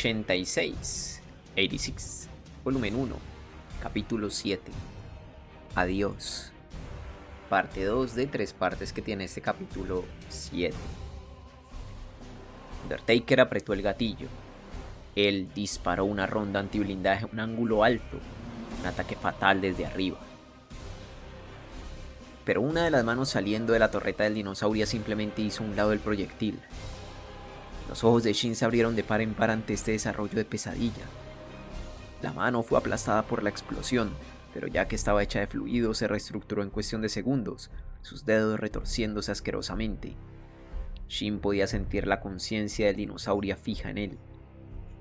86, volumen 1, capítulo 7. Adiós. Parte 2 de 3 partes que tiene este capítulo 7. Undertaker apretó el gatillo. Él disparó una ronda antiblindaje a un ángulo alto, un ataque fatal desde arriba. Pero una de las manos saliendo de la torreta del dinosaurio simplemente hizo a un lado el proyectil. Los ojos de Shin se abrieron de par en par ante este desarrollo de pesadilla. La mano fue aplastada por la explosión, pero ya que estaba hecha de fluido se reestructuró en cuestión de segundos, sus dedos retorciéndose asquerosamente. Shin podía sentir la conciencia del dinosaurio fija en él.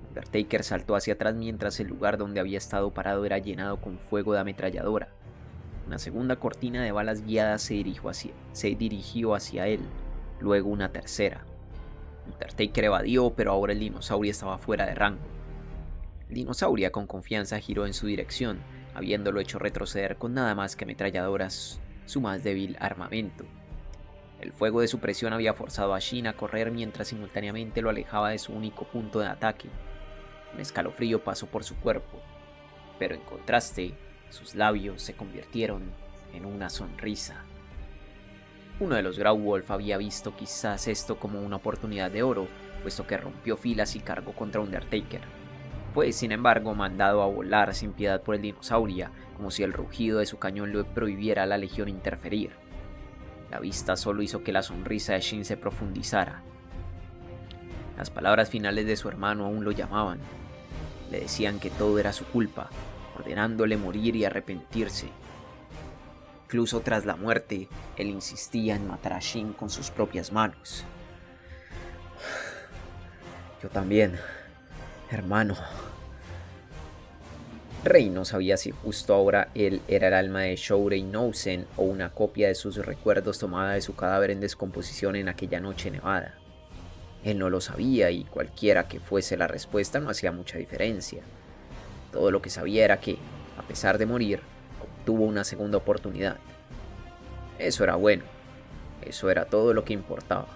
Undertaker saltó hacia atrás mientras el lugar donde había estado parado era llenado con fuego de ametralladora. Una segunda cortina de balas guiadas se dirigió hacia él, luego una tercera. Undertaker evadió, pero ahora el dinosaurio estaba fuera de rango. El dinosaurio con confianza giró en su dirección, habiéndolo hecho retroceder con nada más que ametralladoras, su más débil armamento. El fuego de su presión había forzado a Shin a correr mientras simultáneamente lo alejaba de su único punto de ataque. Un escalofrío pasó por su cuerpo, pero en contraste, sus labios se convirtieron en una sonrisa. Uno de los Grau Wolf había visto quizás esto como una oportunidad de oro, puesto que rompió filas y cargó contra Undertaker. Fue, sin embargo, mandado a volar sin piedad por el dinosaurio, como si el rugido de su cañón le prohibiera a la legión interferir. La vista solo hizo que la sonrisa de Shin se profundizara. Las palabras finales de su hermano aún lo llamaban. Le decían que todo era su culpa, ordenándole morir y arrepentirse. Incluso tras la muerte, él insistía en matar a Shin con sus propias manos. Yo también, hermano. Rey no sabía si justo ahora él era el alma de Shourei Nousen o una copia de sus recuerdos tomada de su cadáver en descomposición en aquella noche nevada. Él no lo sabía y cualquiera que fuese la respuesta no hacía mucha diferencia. Todo lo que sabía era que, a pesar de morir, obtuvo una segunda oportunidad. Eso era bueno. Eso era todo lo que importaba.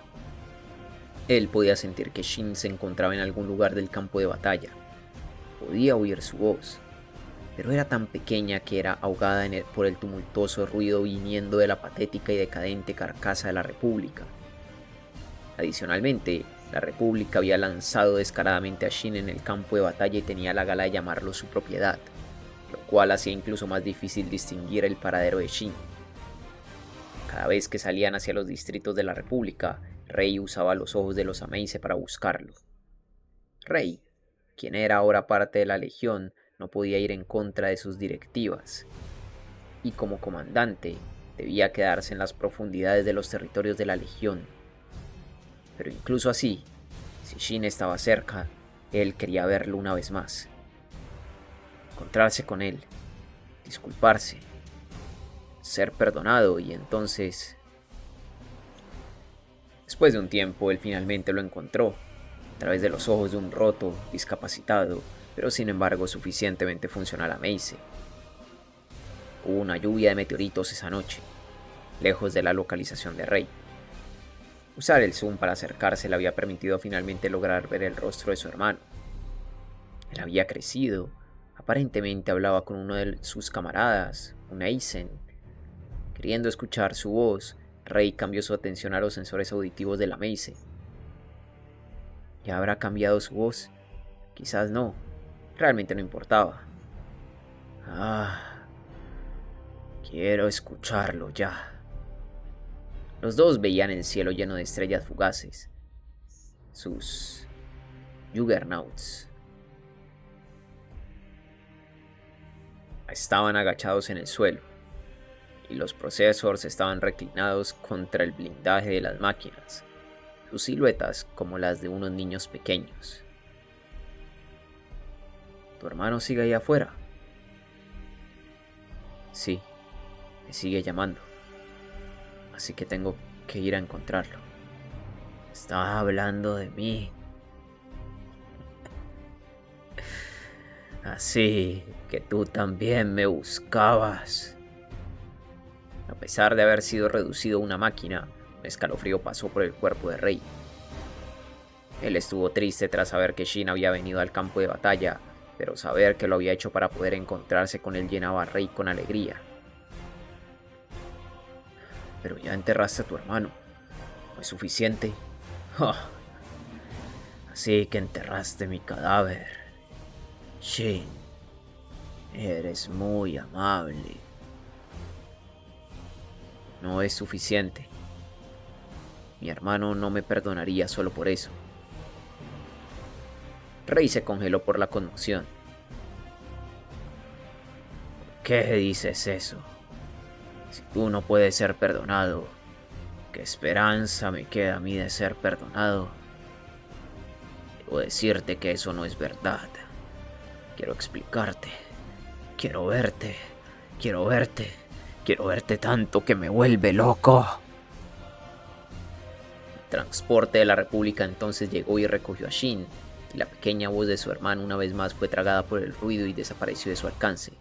Él podía sentir que Shin se encontraba en algún lugar del campo de batalla. Podía oír su voz, pero era tan pequeña que era ahogada por el tumultuoso ruido viniendo de la patética y decadente carcasa de la República. Adicionalmente, la República había lanzado descaradamente a Shin en el campo de batalla y tenía la gala de llamarlo su propiedad, lo cual hacía incluso más difícil distinguir el paradero de Shin. Cada vez que salían hacia los distritos de la República, Rey usaba los ojos de los Ameise para buscarlo. Rey, quien era ahora parte de la Legión, no podía ir en contra de sus directivas, y como comandante debía quedarse en las profundidades de los territorios de la Legión. Pero incluso así, si Shin estaba cerca, él quería verlo una vez más. Encontrarse con él, disculparse, ser perdonado y entonces... Después de un tiempo, él finalmente lo encontró, a través de los ojos de un roto, discapacitado, pero sin embargo suficientemente funcional Ameise. Hubo una lluvia de meteoritos esa noche, lejos de la localización de Rey. Usar el zoom para acercarse le había permitido finalmente lograr ver el rostro de su hermano. Él había crecido, aparentemente hablaba con uno de sus camaradas, un Eisen. Queriendo escuchar su voz, Rey cambió su atención a los sensores auditivos de la Ameise. ¿Ya habrá cambiado su voz? Quizás no, realmente no importaba. Quiero escucharlo ya. Los dos veían el cielo lleno de estrellas fugaces, sus Juggernauts. Estaban agachados en el suelo, y los processors estaban reclinados contra el blindaje de las máquinas, sus siluetas como las de unos niños pequeños. ¿Tu hermano sigue ahí afuera? Sí, me sigue llamando. Así que tengo que ir a encontrarlo. Estaba hablando de mí. Así que tú también me buscabas. A pesar de haber sido reducido a una máquina, un escalofrío pasó por el cuerpo de Rey. Él estuvo triste tras saber que Shin había venido al campo de batalla, pero saber que lo había hecho para poder encontrarse con él llenaba a Rey con alegría. Pero ya enterraste a tu hermano. ¿No es suficiente? ¡Ja! Así que enterraste mi cadáver. Shin, eres muy amable. No es suficiente. Mi hermano no me perdonaría solo por eso. Rey se congeló por la conmoción. ¿Qué dices eso? Si tú no puedes ser perdonado, ¿qué esperanza me queda a mí de ser perdonado? Debo decirte que eso no es verdad. Quiero explicarte. Quiero verte. Quiero verte. Quiero verte tanto que me vuelve loco. El transporte de la República entonces llegó y recogió a Shin, y la pequeña voz de su hermano una vez más fue tragada por el ruido y desapareció de su alcance.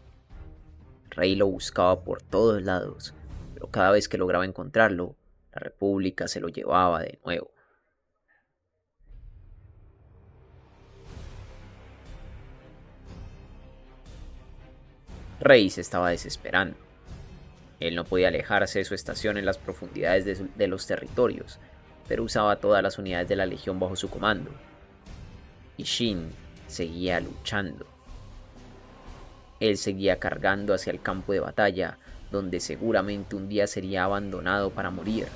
Rey lo buscaba por todos lados, pero cada vez que lograba encontrarlo, la República se lo llevaba de nuevo. Rey se estaba desesperando. Él no podía alejarse de su estación en las profundidades de los territorios, pero usaba todas las unidades de la Legión bajo su comando. Y Shin seguía luchando. Él seguía cargando hacia el campo de batalla, donde seguramente un día sería abandonado para morir,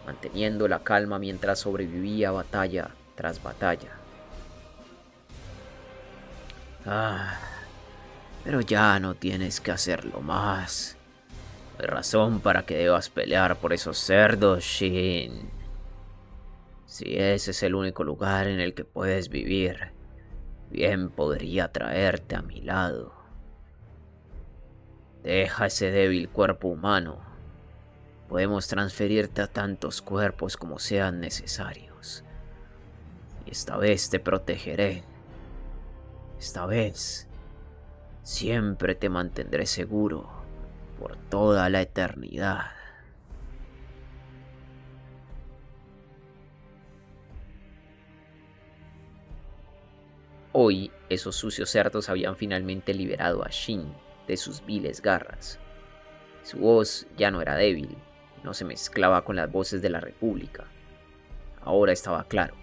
manteniendo la calma mientras sobrevivía batalla tras batalla. Pero ya no tienes que hacerlo más. No hay razón para que debas pelear por esos cerdos, Shin. Si ese es el único lugar en el que puedes vivir, bien podría traerte a mi lado. Deja ese débil cuerpo humano. Podemos transferirte a tantos cuerpos como sean necesarios. Y esta vez te protegeré. Esta vez siempre te mantendré seguro por toda la eternidad. Hoy, esos sucios cerdos habían finalmente liberado a Shin de sus viles garras. Su voz ya no era débil, no se mezclaba con las voces de la República. Ahora estaba claro.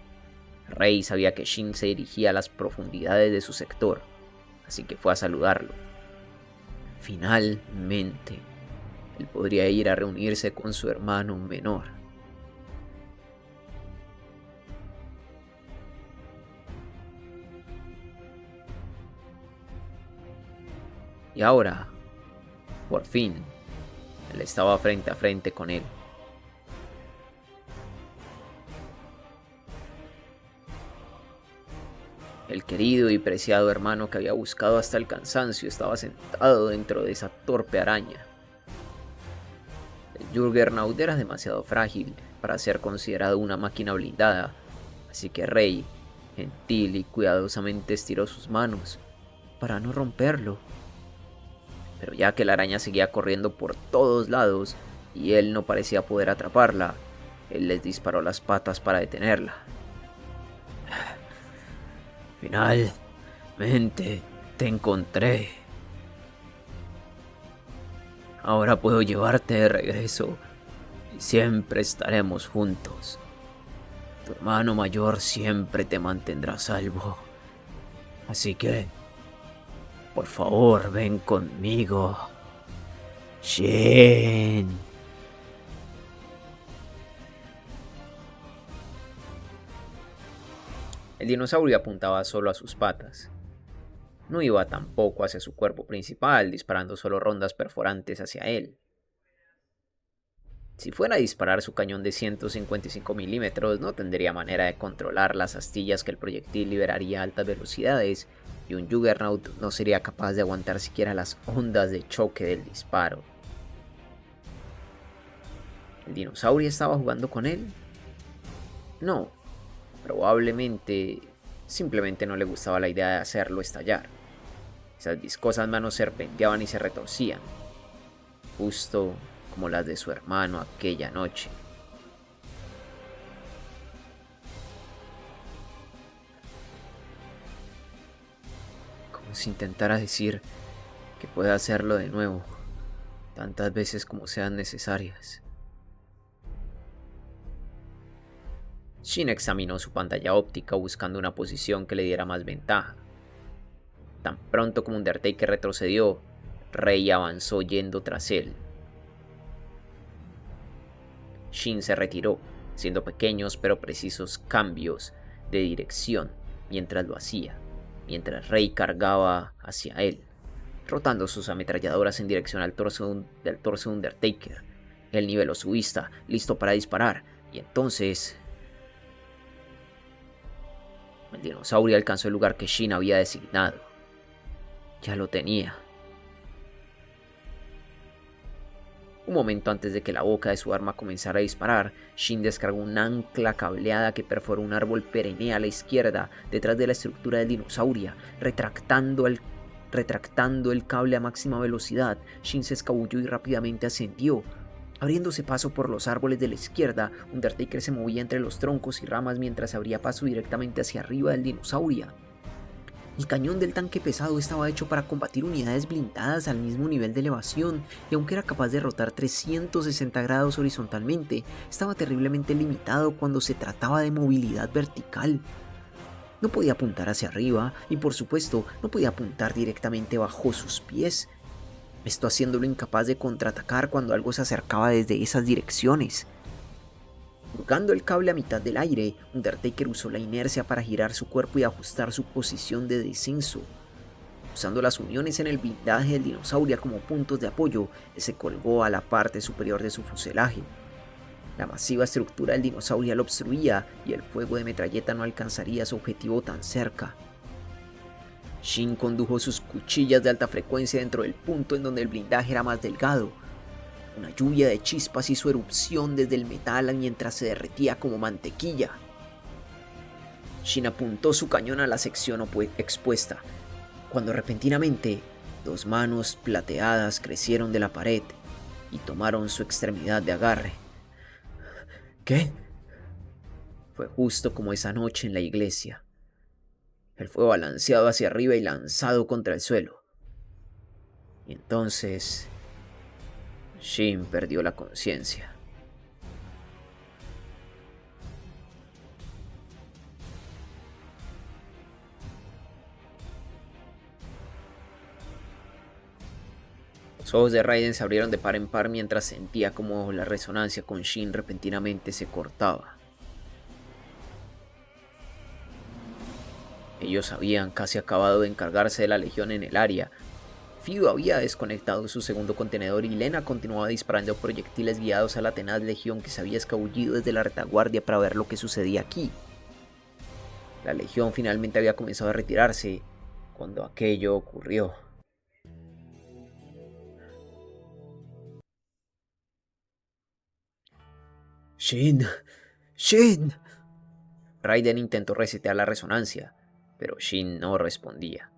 Rey sabía que Shin se dirigía a las profundidades de su sector, así que fue a saludarlo. Finalmente, él podría ir a reunirse con su hermano menor. Y ahora, por fin, él estaba frente a frente con él. El querido y preciado hermano que había buscado hasta el cansancio estaba sentado dentro de esa torpe araña. El Juggernaut era demasiado frágil para ser considerado una máquina blindada, así que Rey, gentil y cuidadosamente estiró sus manos para no romperlo. Pero ya que la araña seguía corriendo por todos lados y él no parecía poder atraparla, él les disparó las patas para detenerla. Finalmente te encontré. Ahora puedo llevarte de regreso y siempre estaremos juntos. Tu hermano mayor siempre te mantendrá a salvo. Así que, por favor, ven conmigo, Shin. El dinosaurio apuntaba solo a sus patas. No iba tampoco hacia su cuerpo principal, disparando solo rondas perforantes hacia él. Si fuera a disparar su cañón de 155 milímetros, no tendría manera de controlar las astillas que el proyectil liberaría a altas velocidades, y un Juggernaut no sería capaz de aguantar siquiera las ondas de choque del disparo. ¿El dinosaurio estaba jugando con él? No, probablemente simplemente no le gustaba la idea de hacerlo estallar. Esas viscosas manos serpenteaban y se retorcían, justo como las de su hermano aquella noche. como si intentara decir que puede hacerlo de nuevo, tantas veces como sean necesarias. Shin examinó su pantalla óptica buscando una posición que le diera más ventaja. Tan pronto como Undertaker retrocedió, Rey avanzó yendo tras él. Shin se retiró, haciendo pequeños pero precisos cambios de dirección mientras lo hacía, mientras Rey cargaba hacia él, rotando sus ametralladoras en dirección al del torso de Undertaker. Él niveló su vista, listo para disparar, y entonces el dinosaurio alcanzó el lugar que Shin había designado. Ya lo tenía. Un momento antes de que la boca de su arma comenzara a disparar, Shin descargó un ancla cableada que perforó un árbol perenne a la izquierda, detrás de la estructura del dinosaurio. Retractando el cable a máxima velocidad, Shin se escabulló y rápidamente ascendió. Abriéndose paso por los árboles de la izquierda, Undertaker se movía entre los troncos y ramas mientras abría paso directamente hacia arriba del dinosaurio. El cañón del tanque pesado estaba hecho para combatir unidades blindadas al mismo nivel de elevación, y aunque era capaz de rotar 360 grados horizontalmente, estaba terriblemente limitado cuando se trataba de movilidad vertical. No podía apuntar hacia arriba, y por supuesto no podía apuntar directamente bajo sus pies, esto haciéndolo incapaz de contraatacar cuando algo se acercaba desde esas direcciones. Colgando el cable a mitad del aire, Undertaker usó la inercia para girar su cuerpo y ajustar su posición de descenso. Usando las uniones en el blindaje del dinosaurio como puntos de apoyo, él se colgó a la parte superior de su fuselaje. La masiva estructura del dinosaurio lo obstruía y el fuego de metralleta no alcanzaría su objetivo tan cerca. Shin condujo sus cuchillas de alta frecuencia dentro del punto en donde el blindaje era más delgado. Una lluvia de chispas hizo erupción desde el metal mientras se derretía como mantequilla. Shin apuntó su cañón a la sección expuesta, cuando repentinamente 2 manos plateadas crecieron de la pared y tomaron su extremidad de agarre. ¿Qué? Fue justo como esa noche en la iglesia. Él fue balanceado hacia arriba y lanzado contra el suelo. Y entonces Shin perdió la conciencia. Los ojos de Raiden se abrieron de par en par mientras sentía como la resonancia con Shin repentinamente se cortaba. Ellos habían casi acabado de encargarse de la legión en el área. Fido había desconectado su segundo contenedor y Lena continuaba disparando proyectiles guiados a la tenaz legión que se había escabullido desde la retaguardia para ver lo que sucedía aquí. La legión finalmente había comenzado a retirarse cuando aquello ocurrió. ¡Shin! ¡Shin! Raiden intentó resetear la resonancia, pero Shin no respondía.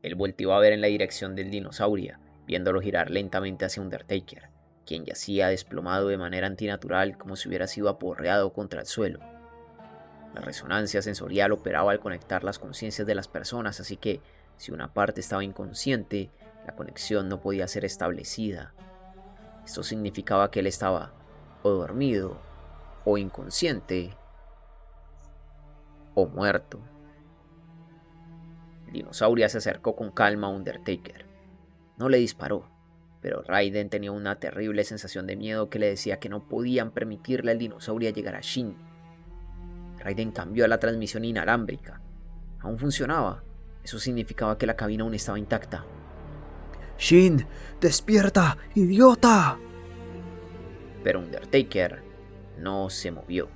Él volteó a ver en la dirección del dinosaurio, viéndolo girar lentamente hacia Undertaker, quien yacía desplomado de manera antinatural como si hubiera sido aporreado contra el suelo. La resonancia sensorial operaba al conectar las conciencias de las personas, así que si una parte estaba inconsciente, la conexión no podía ser establecida. Esto significaba que él estaba o dormido, o inconsciente, o muerto. El dinosaurio se acercó con calma a Undertaker. No le disparó, pero Raiden tenía una terrible sensación de miedo que le decía que no podían permitirle al dinosaurio llegar a Shin. Raiden cambió a la transmisión inalámbrica. Aún funcionaba. Eso significaba que la cabina aún estaba intacta. ¡Shin! ¡Despierta, idiota! Pero Undertaker no se movió.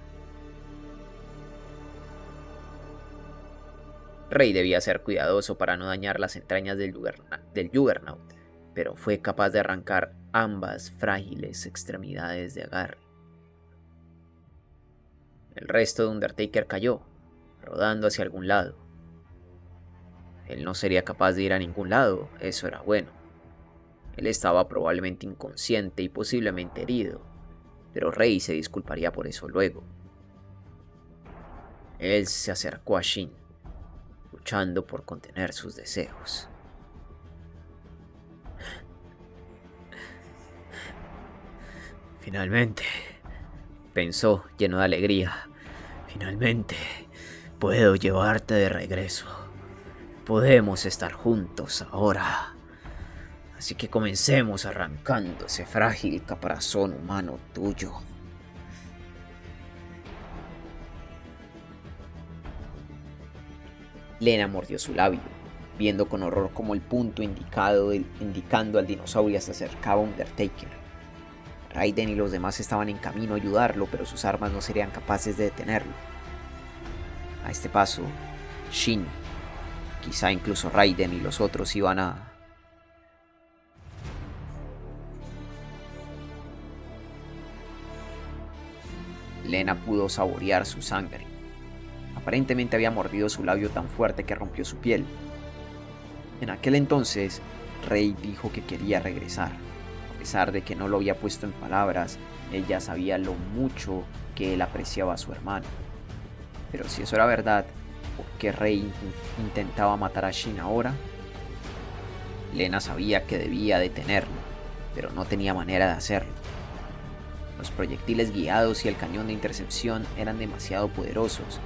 Rey debía ser cuidadoso para no dañar las entrañas del Juggernaut, pero fue capaz de arrancar ambas frágiles extremidades de agarre. El resto de Undertaker cayó, rodando hacia algún lado. Él no sería capaz de ir a ningún lado, eso era bueno. Él estaba probablemente inconsciente y posiblemente herido, pero Rey se disculparía por eso luego. Él se acercó a Shin, luchando por contener sus deseos. Finalmente, pensó lleno de alegría, finalmente puedo llevarte de regreso. Podemos estar juntos ahora. Así que comencemos arrancando ese frágil caparazón humano tuyo. Lena mordió su labio, viendo con horror cómo el punto indicando al dinosaurio se acercaba a Undertaker. Raiden y los demás estaban en camino a ayudarlo, pero sus armas no serían capaces de detenerlo. A este paso, Shin, quizá incluso Raiden y los otros iban a... Lena pudo saborear su sangre. Aparentemente había mordido su labio tan fuerte que rompió su piel. En aquel entonces, Rey dijo que quería regresar. A pesar de que no lo había puesto en palabras, ella sabía lo mucho que él apreciaba a su hermano. Pero si eso era verdad, ¿por qué Rey intentaba matar a Shin ahora? Lena sabía que debía detenerlo, pero no tenía manera de hacerlo. Los proyectiles guiados y el cañón de intercepción eran demasiado poderosos.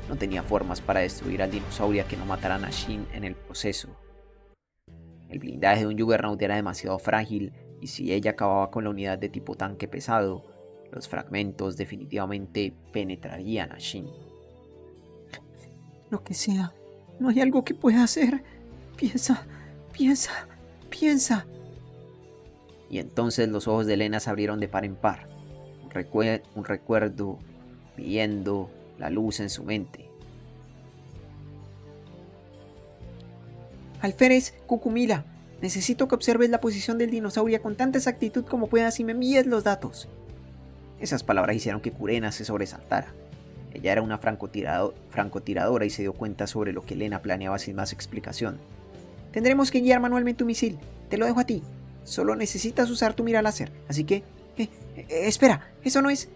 No tenía formas para destruir al dinosaurio que no mataran a Shin en el proceso. El blindaje de un Juggernaut era demasiado frágil, y si ella acababa con la unidad de tipo tanque pesado, los fragmentos definitivamente penetrarían a Shin. Lo que sea, no hay algo que pueda hacer. Piensa. Y entonces los ojos de Lena se abrieron de par en par. Un recuerdo viendo la luz en su mente. Alférez, Cucumila, necesito que observes la posición del dinosaurio con tanta exactitud como puedas y me envíes los datos. Esas palabras hicieron que Kurena se sobresaltara. Ella era una francotiradora y se dio cuenta sobre lo que Lena planeaba sin más explicación. Tendremos que guiar manualmente un misil. Te lo dejo a ti. Solo necesitas usar tu mira láser. Así que... espera, eso no es...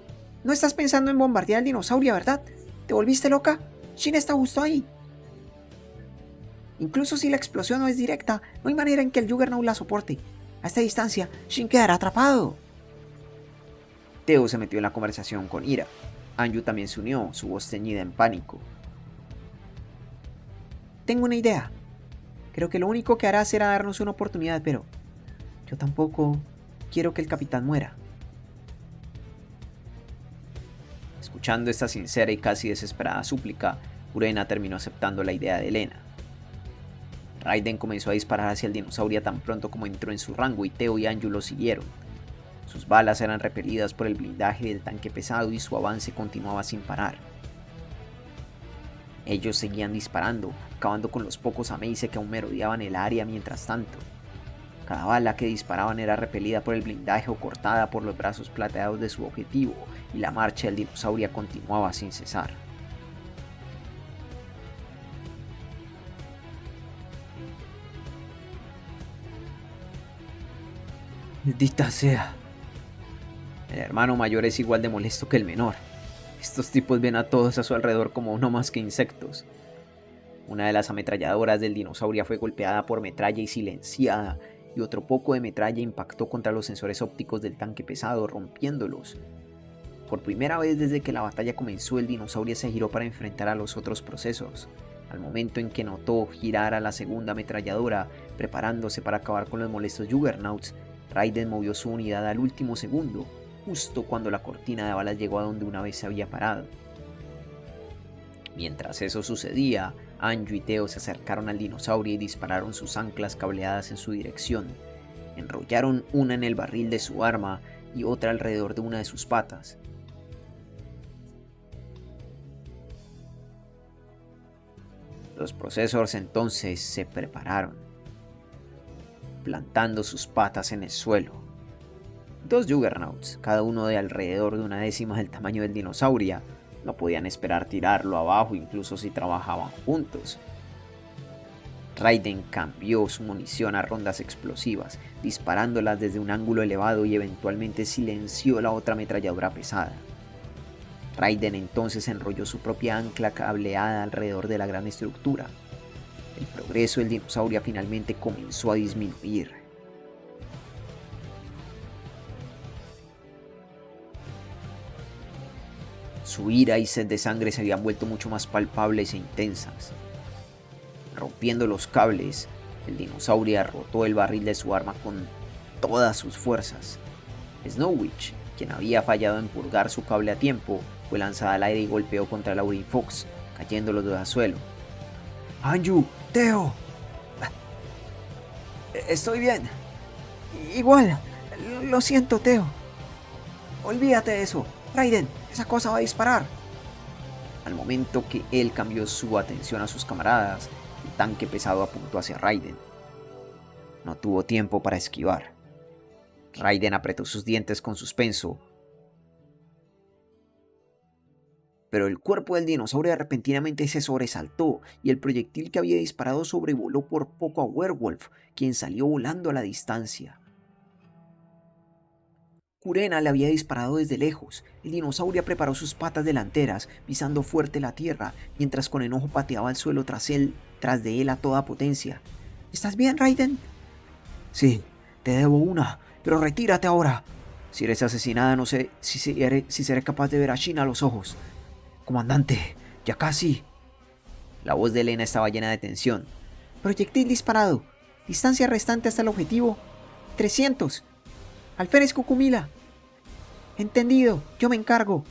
No estás pensando en bombardear al dinosaurio, ¿verdad? ¿Te volviste loca? Shin está justo ahí. Incluso si la explosión no es directa, no hay manera en que el Juggernaut la soporte. A esta distancia, Shin quedará atrapado. Teo se metió en la conversación con ira. Anju también se unió, su voz teñida en pánico. Tengo una idea. Creo que lo único que hará será darnos una oportunidad, pero yo tampoco quiero que el capitán muera. Escuchando esta sincera y casi desesperada súplica, Kurena terminó aceptando la idea de Lena. Raiden comenzó a disparar hacia el dinosaurio tan pronto como entró en su rango y Teo y Anju lo siguieron. Sus balas eran repelidas por el blindaje del tanque pesado y su avance continuaba sin parar. Ellos seguían disparando, acabando con los pocos Amaze que aún merodeaban el área mientras tanto. Cada bala que disparaban era repelida por el blindaje o cortada por los brazos plateados de su objetivo, y la marcha del dinosaurio continuaba sin cesar. Maldita sea. El hermano mayor es igual de molesto que el menor. Estos tipos ven a todos a su alrededor como no más que insectos. Una de las ametralladoras del dinosaurio fue golpeada por metralla y silenciada, y otro poco de metralla impactó contra los sensores ópticos del tanque pesado, rompiéndolos. Por primera vez desde que la batalla comenzó, el dinosaurio se giró para enfrentar a los otros procesos. Al momento en que notó girar a la segunda ametralladora, preparándose para acabar con los molestos Juggernauts, Raiden movió su unidad al último segundo, justo cuando la cortina de balas llegó a donde una vez se había parado. Mientras eso sucedía, Anju y Teo se acercaron al dinosaurio y dispararon sus anclas cableadas en su dirección. Enrollaron una en el barril de su arma y otra alrededor de una de sus patas. Los processors entonces se prepararon, plantando sus patas en el suelo. Dos Juggernauts, cada uno de alrededor de una décima del tamaño del dinosaurio, no podían esperar tirarlo abajo incluso si trabajaban juntos. Raiden cambió su munición a rondas explosivas, disparándolas desde un ángulo elevado y eventualmente silenció la otra ametralladora pesada. Raiden entonces enrolló su propia ancla cableada alrededor de la gran estructura. el progreso del dinosaurio finalmente comenzó a disminuir. Su ira y sed de sangre se habían vuelto mucho más palpables e intensas. Rompiendo los cables, el dinosaurio arrotó el barril de su arma con todas sus fuerzas. Snowwitch, quien había fallado en purgar su cable a tiempo, fue lanzada al aire y golpeó contra Laurie y Fox, cayendo los dos al suelo. Anju, Teo. Estoy bien. Igual. Lo siento, Teo. Olvídate de eso. Raiden, esa cosa va a disparar. Al momento que él cambió su atención a sus camaradas, el tanque pesado apuntó hacia Raiden. No tuvo tiempo para esquivar. Raiden apretó sus dientes con suspenso, pero el cuerpo del dinosaurio repentinamente se sobresaltó y el proyectil que había disparado sobrevoló por poco a Werewolf, quien salió volando a la distancia. Kurena le había disparado desde lejos. El dinosaurio preparó sus patas delanteras, pisando fuerte la tierra, mientras con enojo pateaba el suelo tras de él a toda potencia. ¿Estás bien, Raiden? Sí, te debo una, pero retírate ahora. Si eres asesinada, no sé si seré capaz de ver a Shin a los ojos. Comandante, ya casi. La voz de Elena estaba llena de tensión. Proyectil disparado. Distancia restante hasta el objetivo. 300. Alférez Cucumila. Entendido, yo me encargo.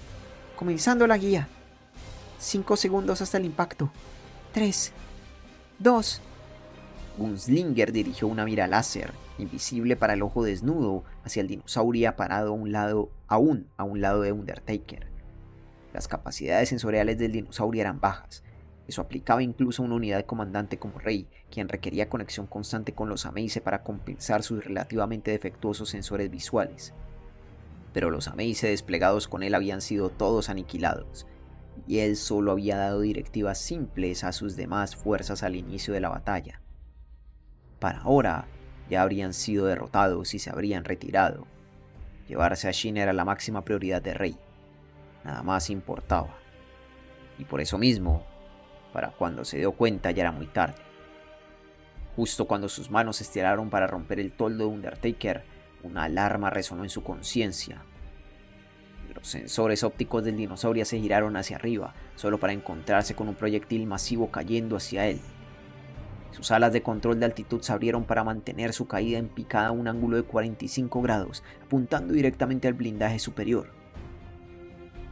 Comenzando la guía. 5 segundos hasta el impacto. 3, 2. Gunslinger dirigió una mira láser, invisible para el ojo desnudo, hacia el dinosaurio parado aún a un lado de Undertaker. Las capacidades sensoriales del dinosaurio eran bajas. Eso aplicaba incluso a una unidad de comandante como Rey, quien requería conexión constante con los Amaze para compensar sus relativamente defectuosos sensores visuales. Pero los Amaze desplegados con él habían sido todos aniquilados, y él solo había dado directivas simples a sus demás fuerzas al inicio de la batalla. Para ahora, ya habrían sido derrotados y se habrían retirado. Llevarse a Shin era la máxima prioridad de Rey. Nada más importaba. Y por eso mismo, para cuando se dio cuenta ya era muy tarde. Justo cuando sus manos se estiraron para romper el toldo de Undertaker, una alarma resonó en su conciencia. Los sensores ópticos del dinosaurio se giraron hacia arriba, solo para encontrarse con un proyectil masivo cayendo hacia él. Sus alas de control de altitud se abrieron para mantener su caída en picada a un ángulo de 45 grados, apuntando directamente al blindaje superior.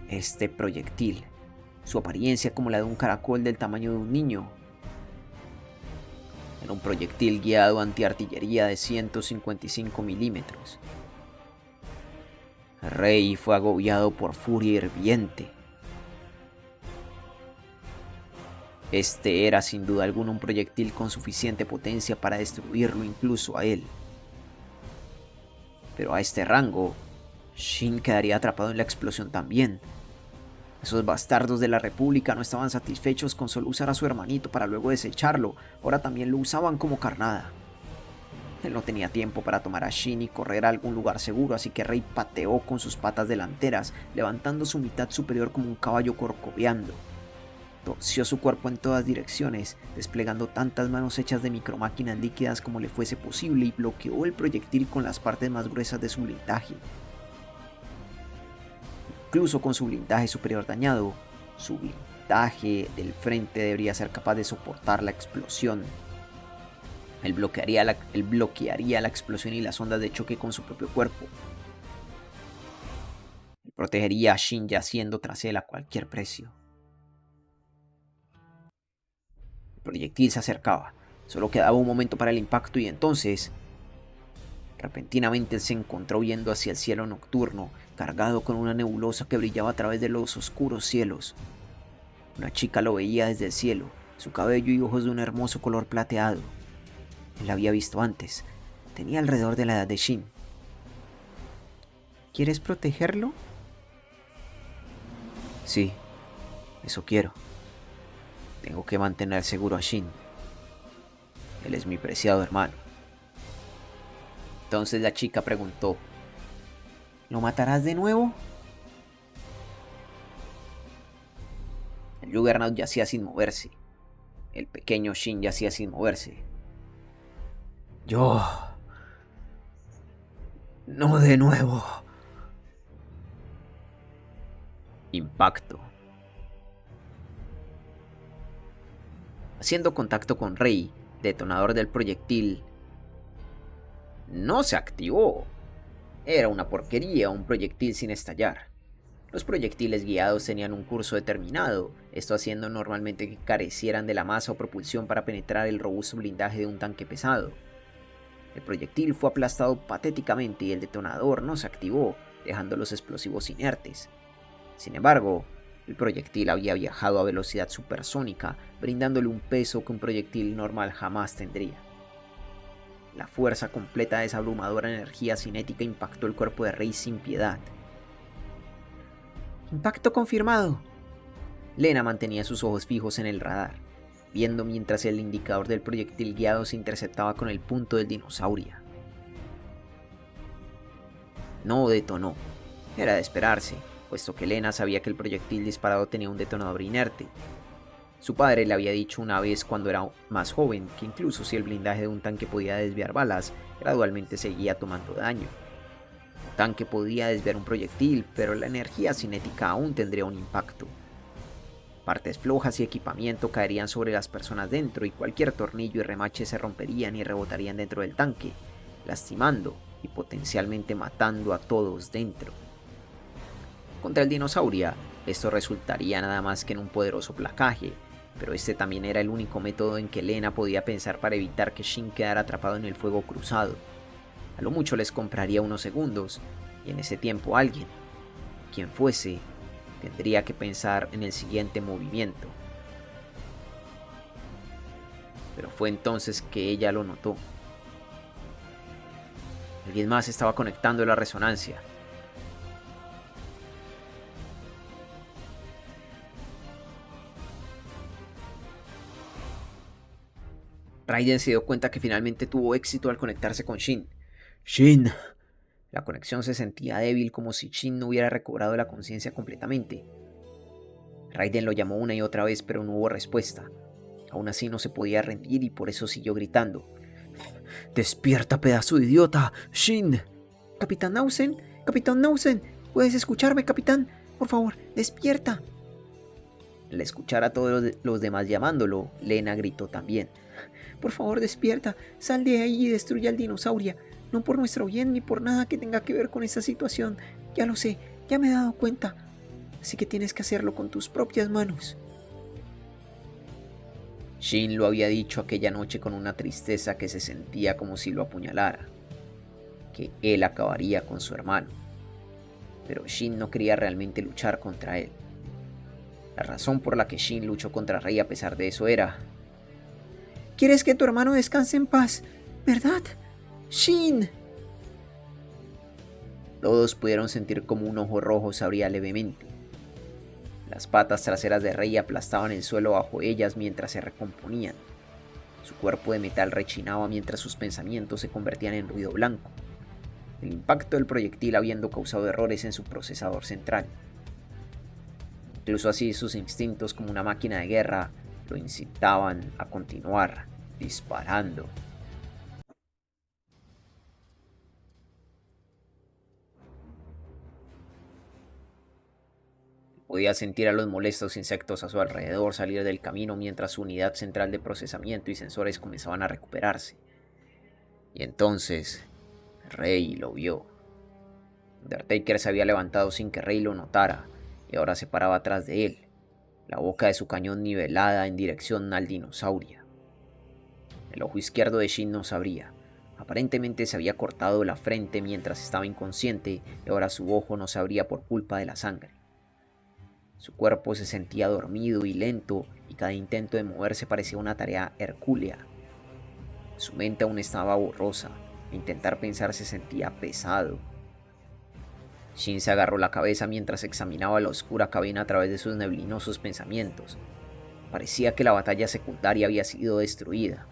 Este proyectil, su apariencia como la de un caracol del tamaño de un niño, era un proyectil guiado antiartillería de 155 milímetros. Rey fue agobiado por furia hirviente. Este era sin duda alguna un proyectil con suficiente potencia para destruirlo incluso a él. Pero a este rango, Shin quedaría atrapado en la explosión también. Esos bastardos de la República no estaban satisfechos con solo usar a su hermanito para luego desecharlo, ahora también lo usaban como carnada. Él no tenía tiempo para tomar a Shin y correr a algún lugar seguro, así que Rey pateó con sus patas delanteras, levantando su mitad superior como un caballo corcoveando. Torció su cuerpo en todas direcciones, desplegando tantas manos hechas de micromáquinas líquidas como le fuese posible y bloqueó el proyectil con las partes más gruesas de su blindaje. Incluso con su blindaje superior dañado, su blindaje del frente debería ser capaz de soportar la explosión. Él bloquearía la explosión y las ondas de choque con su propio cuerpo. Él protegería a Shin yaciendo tras él a cualquier precio. El proyectil se acercaba, solo quedaba un momento para el impacto y entonces, repentinamente él se encontró yendo hacia el cielo nocturno, cargado con una nebulosa que brillaba a través de los oscuros cielos. Una chica lo veía desde el cielo, su cabello y ojos de un hermoso color plateado. Él la había visto antes, tenía alrededor de la edad de Shin. ¿Quieres protegerlo? Sí, eso quiero. Tengo que mantener seguro a Shin. Él es mi preciado hermano. Entonces la chica preguntó: ¿Lo matarás de nuevo? El Juggernaut yacía sin moverse. El pequeño Shin yacía sin moverse. Yo... No de nuevo. Impacto. Haciendo contacto con Rei, detonador del proyectil no se activó. Era una porquería, un proyectil sin estallar. Los proyectiles guiados tenían un curso determinado, esto haciendo normalmente que carecieran de la masa o propulsión para penetrar el robusto blindaje de un tanque pesado. El proyectil fue aplastado patéticamente y el detonador no se activó, dejando los explosivos inertes. Sin embargo, el proyectil había viajado a velocidad supersónica, brindándole un peso que un proyectil normal jamás tendría. La fuerza completa de esa abrumadora energía cinética impactó el cuerpo de Rei sin piedad. Impacto confirmado. Lena mantenía sus ojos fijos en el radar, viendo mientras el indicador del proyectil guiado se interceptaba con el punto del dinosaurio. No detonó. Era de esperarse, puesto que Lena sabía que el proyectil disparado tenía un detonador inerte. Su padre le había dicho una vez cuando era más joven que incluso si el blindaje de un tanque podía desviar balas, gradualmente seguía tomando daño. Un tanque podía desviar un proyectil, pero la energía cinética aún tendría un impacto. Partes flojas y equipamiento caerían sobre las personas dentro y cualquier tornillo y remache se romperían y rebotarían dentro del tanque, lastimando y potencialmente matando a todos dentro. Contra el dinosaurio, esto resultaría nada más que en un poderoso placaje, pero este también era el único método en que Lena podía pensar para evitar que Shin quedara atrapado en el fuego cruzado. A lo mucho les compraría unos segundos, y en ese tiempo alguien, quien fuese, tendría que pensar en el siguiente movimiento. Pero fue entonces que ella lo notó. Alguien más estaba conectando la resonancia. Raiden se dio cuenta que finalmente tuvo éxito al conectarse con Shin. ¡Shin! La conexión se sentía débil, como si Shin no hubiera recobrado la conciencia completamente. Raiden lo llamó una y otra vez, pero no hubo respuesta. Aún así no se podía rendir y por eso siguió gritando. ¡Despierta, pedazo de idiota! ¡Shin! Capitán Nausen, Capitán Nausen, ¿puedes escucharme, capitán? Por favor, despierta. Al escuchar a todos los demás llamándolo, Lena gritó también. Por favor, despierta, sal de ahí y destruye al dinosaurio. No por nuestro bien ni por nada que tenga que ver con esta situación. Ya lo sé, ya me he dado cuenta. Así que tienes que hacerlo con tus propias manos. Shin lo había dicho aquella noche con una tristeza que se sentía como si lo apuñalara. Que él acabaría con su hermano. Pero Shin no quería realmente luchar contra él. La razón por la que Shin luchó contra Rei a pesar de eso era... ¿Quieres que tu hermano descanse en paz, verdad? ¡Shin! Todos pudieron sentir como un ojo rojo se abría levemente. Las patas traseras de Rei aplastaban el suelo bajo ellas mientras se recomponían. Su cuerpo de metal rechinaba mientras sus pensamientos se convertían en ruido blanco. El impacto del proyectil habiendo causado errores en su procesador central. Incluso así sus instintos como una máquina de guerra lo incitaban a continuar disparando. Podía sentir a los molestos insectos a su alrededor salir del camino mientras su unidad central de procesamiento y sensores comenzaban a recuperarse. Y entonces, Rei lo vio. Undertaker se había levantado sin que Rei lo notara y ahora se paraba atrás de él, la boca de su cañón nivelada en dirección al dinosaurio. El ojo izquierdo de Shin no se abría. Aparentemente se había cortado la frente mientras estaba inconsciente y ahora su ojo no se abría por culpa de la sangre. Su cuerpo se sentía dormido y lento y cada intento de moverse parecía una tarea hercúlea. Su mente aún estaba borrosa e intentar pensar se sentía pesado. Shin se agarró la cabeza mientras examinaba la oscura cabina a través de sus neblinosos pensamientos. Parecía que la batalla secundaria había sido destruida.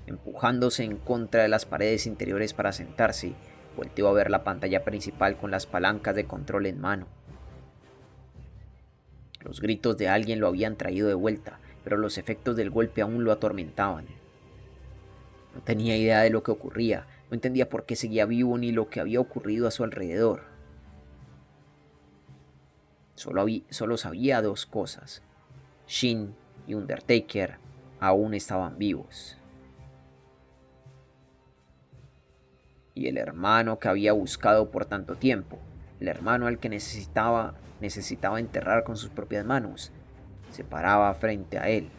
Empujándose en contra de las paredes interiores para sentarse, volteó a ver la pantalla principal con las palancas de control en mano. Los gritos de alguien lo habían traído de vuelta, pero los efectos del golpe aún lo atormentaban. No tenía idea de lo que ocurría, no entendía por qué seguía vivo ni lo que había ocurrido a su alrededor. Solo sabía dos cosas: Shin y Undertaker aún estaban vivos. Y el hermano que había buscado por tanto tiempo, el hermano al que necesitaba enterrar con sus propias manos, se paraba frente a él.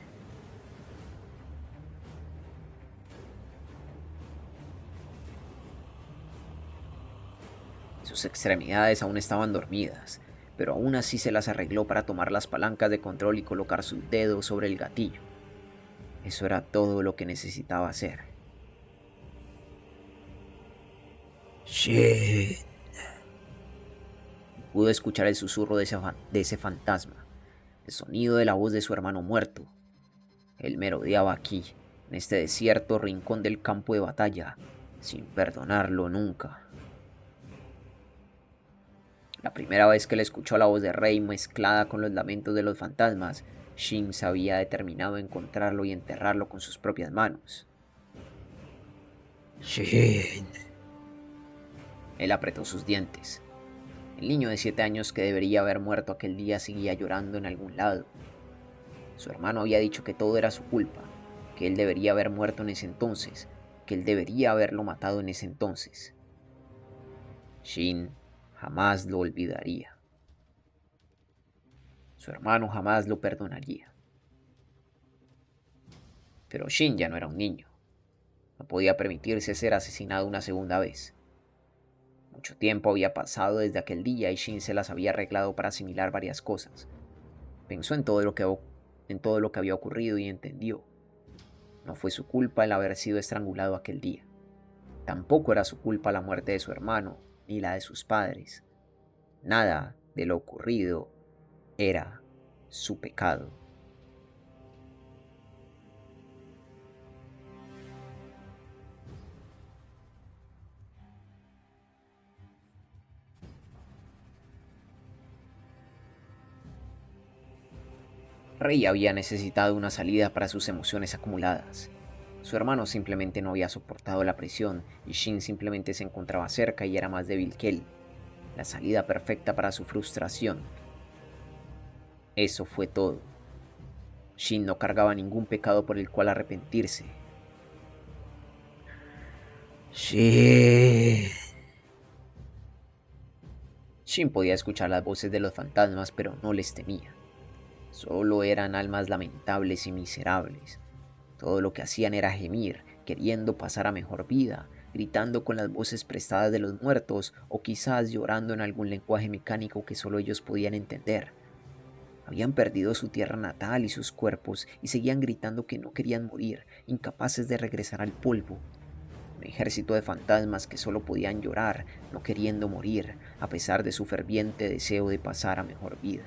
Sus extremidades aún estaban dormidas, pero aún así se las arregló para tomar las palancas de control y colocar sus dedos sobre el gatillo. Eso era todo lo que necesitaba hacer. Shin. Pudo escuchar el susurro de ese fantasma, el sonido de la voz de su hermano muerto. Él merodeaba aquí, en este desierto rincón del campo de batalla, sin perdonarlo nunca. La primera vez que le escuchó la voz de Rey mezclada con los lamentos de los fantasmas, Shin se había determinado a encontrarlo y enterrarlo con sus propias manos. Shin. Él apretó sus dientes. El niño de 7 años que debería haber muerto aquel día seguía llorando en algún lado. Su hermano había dicho que todo era su culpa, que él debería haber muerto en ese entonces, que él debería haberlo matado en ese entonces. Shin jamás lo olvidaría. Su hermano jamás lo perdonaría. Pero Shin ya no era un niño. No podía permitirse ser asesinado una segunda vez. Mucho tiempo había pasado desde aquel día y Shin se las había arreglado para asimilar varias cosas. Pensó en todo lo que había ocurrido y entendió. No fue su culpa el haber sido estrangulado aquel día. Tampoco era su culpa la muerte de su hermano ni la de sus padres. Nada de lo ocurrido era su pecado. Rey había necesitado una salida para sus emociones acumuladas. Su hermano simplemente no había soportado la presión y Shin simplemente se encontraba cerca y era más débil que él. La salida perfecta para su frustración. Eso fue todo. Shin no cargaba ningún pecado por el cual arrepentirse. Shin. Shin podía escuchar las voces de los fantasmas, pero no les temía. Solo eran almas lamentables y miserables. Todo lo que hacían era gemir, queriendo pasar a mejor vida, gritando con las voces prestadas de los muertos o quizás llorando en algún lenguaje mecánico que solo ellos podían entender. Habían perdido su tierra natal y sus cuerpos y seguían gritando que no querían morir, incapaces de regresar al polvo. Un ejército de fantasmas que solo podían llorar, no queriendo morir, a pesar de su ferviente deseo de pasar a mejor vida.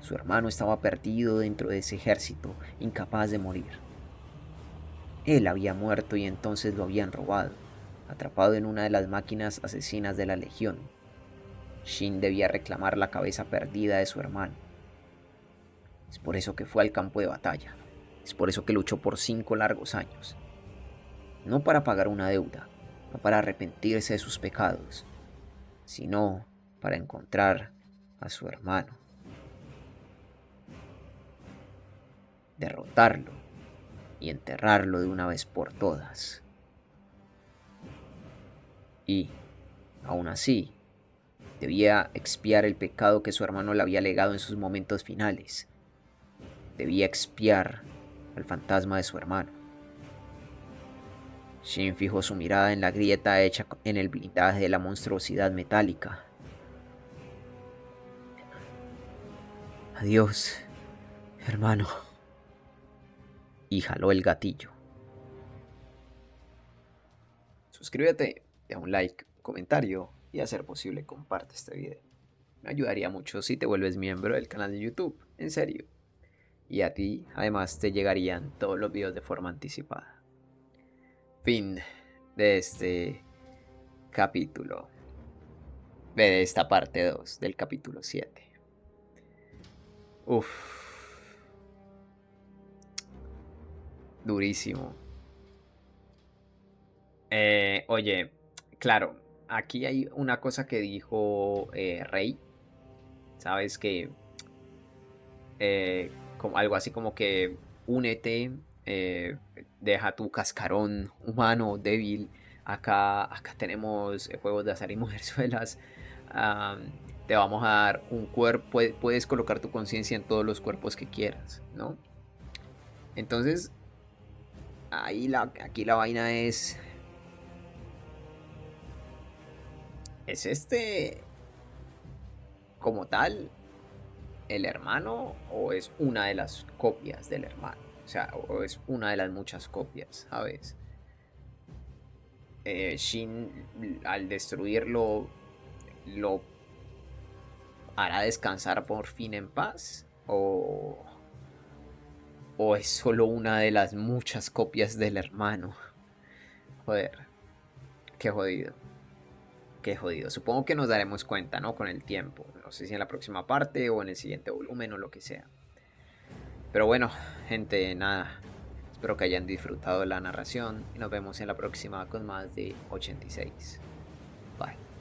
Su hermano estaba perdido dentro de ese ejército, incapaz de morir. Él había muerto y entonces lo habían robado, atrapado en una de las máquinas asesinas de la Legión. Shin debía reclamar la cabeza perdida de su hermano. Es por eso que fue al campo de batalla. Es por eso que luchó por 5 largos años. No para pagar una deuda, no para arrepentirse de sus pecados, sino para encontrar a su hermano. Derrotarlo y enterrarlo de una vez por todas. Y, aún así, debía expiar el pecado que su hermano le había legado en sus momentos finales. Debía expiar al fantasma de su hermano. Shin fijó su mirada en la grieta hecha en el blindaje de la monstruosidad metálica. Adiós, hermano. Y jaló el gatillo. Suscríbete, deja un like, un comentario y a ser posible comparte este video. Me ayudaría mucho si te vuelves miembro del canal de YouTube, en serio. Y a ti, además, te llegarían todos los videos de forma anticipada. Fin de este capítulo. De esta parte 2 del capítulo 7. Uff. Durísimo. Oye, claro, aquí hay una cosa que dijo Rey, ¿sabes? Que como, algo así como que únete, deja tu cascarón humano débil. Acá tenemos juegos de azar y mujerzuelas. am, Te vamos a dar un cuerpo, puedes colocar tu conciencia en todos los cuerpos que quieras, ¿no? Entonces, aquí la vaina ¿es este como tal el hermano o es una de las copias del hermano? O sea, o es una de las muchas copias, ¿sabes? Shin al destruirlo lo hará descansar por fin en paz o es solo una de las muchas copias del hermano. Joder, qué jodido. Qué jodido. Supongo que nos daremos cuenta, ¿no? Con el tiempo. No sé si en la próxima parte o en el siguiente volumen o lo que sea. Pero bueno, gente, nada. Espero que hayan disfrutado de la narración y nos vemos en la próxima con más de 86. Bye.